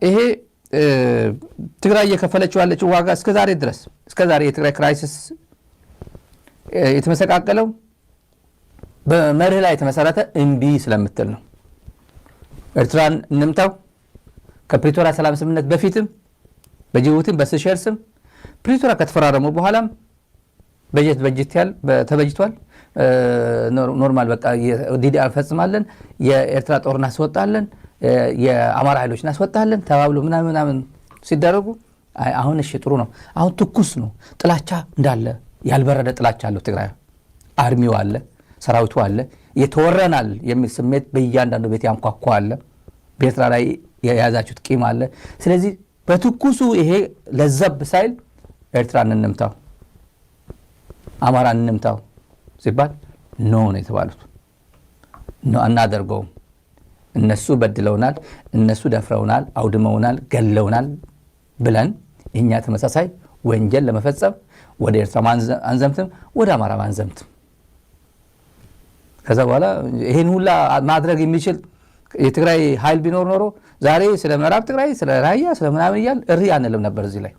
ይሄ ትግራይ እየከፈለችው ያለችው ዋጋ እስከዛሬ ድረስ እስከዛሬ የትግራይ ክራይሲስ የተመሰቃቀለው በመርህ ላይ የተመሰረተ እምቢ ስለምትል ነው። ኤርትራን እንምታው ከፕሪቶሪያ ሰላም ስምምነት በፊትም በጅቡቲም በሴሸልስም ፕሪቶሪያ ከተፈራረሙ በኋላም በጀት ያል ተበጅቷል። ኖርማል በቃ ዲዲአር ፈጽማለን፣ የኤርትራ ጦር እናስወጣለን፣ የአማራ ኃይሎች እናስወጣለን ተባብሎ ምናምን ሲደረጉ አሁን እሺ ጥሩ ነው። አሁን ትኩስ ነው። ጥላቻ እንዳለ ያልበረደ ጥላቻ አለው ትግራይ። አርሚው አለ፣ ሰራዊቱ አለ፣ የተወረናል የሚል ስሜት በእያንዳንዱ ቤት ያንኳኳ አለ። በኤርትራ ላይ የያዛችሁት ቂም አለ። ስለዚህ በትኩሱ ይሄ ለዘብ ሳይል ኤርትራን እንምታው አማራን እንምታው ሲባል ነው የተባሉት። ነው አናደርገውም። እነሱ በድለውናል፣ እነሱ ደፍረውናል፣ አውድመውናል፣ ገለውናል ብለን እኛ ተመሳሳይ ወንጀል ለመፈጸም ወደ ኤርትራ አንዘምትም፣ ወደ አማራ አንዘምትም። ከዛ በኋላ ይሄን ሁላ ማድረግ የሚችል የትግራይ ኃይል ቢኖር ኖሮ ዛሬ ስለ ምዕራብ ትግራይ ስለ ራያ ስለ ምናምን ይያል እሪ አንልም ነበር። እዚህ ላይ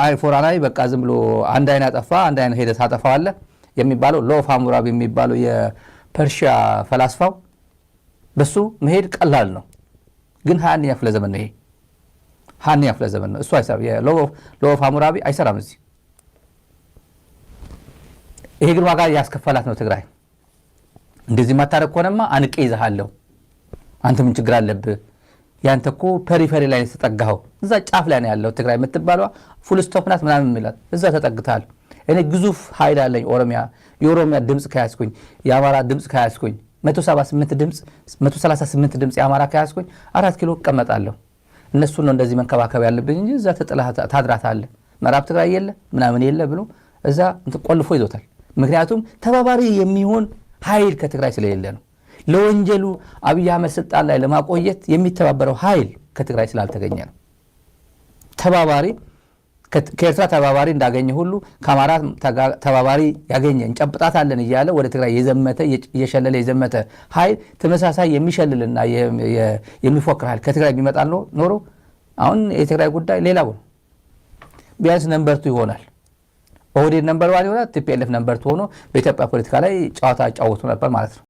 አይፎራናይ በቃ ዝም ብሎ አንድ አይና ጠፋ አንድ አይና ሄደ ታጠፋዋለ የሚባለው ሎፍ ሐሙራቢ የሚባለው የፐርሺያ ፈላስፋው በሱ መሄድ ቀላል ነው። ግን 20ኛ ክፍለ ዘመን ነው። ይሄ 20ኛ ክፍለ ዘመን ነው። እሱ አይሰራም። የሎፍ ሐሙራቢ አይሰራም እዚህ። ይሄ ግን ዋጋ ያስከፈላት ነው ትግራይ። እንደዚህ ማታረቅ ሆነማ አንቄ ይዘሃለሁ፣ አንተ ምን ችግር አለብህ? ያንተ እኮ ፐሪፈሪ ላይ ተጠጋኸው፣ እዛ ጫፍ ላይ ነው ያለው ትግራይ የምትባለው ፉል ስቶፕ ናት ምናምን የሚላት እዛ ተጠግታል። እኔ ግዙፍ ኃይል አለኝ ኦሮሚያ፣ የኦሮሚያ ድምፅ ከያዝኩኝ፣ የአማራ ድምፅ ከያዝኩኝ፣ 178 ድምፅ 138 ድምፅ የአማራ ከያዝኩኝ 4 ኪሎ እቀመጣለሁ። እነሱ ነው እንደዚህ መንከባከብ ያለብኝ እንጂ እዛ ተጥላህ ታድራታለህ፣ ምዕራብ ትግራይ የለ ምናምን የለ ብሎ እዛ ቆልፎ ይዞታል። ምክንያቱም ተባባሪ የሚሆን ኃይል ከትግራይ ስለሌለ ነው። ለወንጀሉ አብይ አህመድ ስልጣን ላይ ለማቆየት የሚተባበረው ኃይል ከትግራይ ስላልተገኘ ነው። ተባባሪ ከኤርትራ ተባባሪ እንዳገኘ ሁሉ ከአማራ ተባባሪ ያገኘ እንጨብጣታለን እያለ ወደ ትግራይ የዘመተ እየሸለለ የዘመተ ኃይል ተመሳሳይ የሚሸልልና የሚፎክር ኃይል ከትግራይ ቢመጣ ኖሮ አሁን የትግራይ ጉዳይ ሌላ ነው። ቢያንስ ነምበር 2 ይሆናል። ኦህዴድ ነምበር 1 ይሆናል። ቲፒኤልኤፍ ነምበር 2 ሆኖ በኢትዮጵያ ፖለቲካ ላይ ጨዋታ ጫወቱ ነበር ማለት ነው።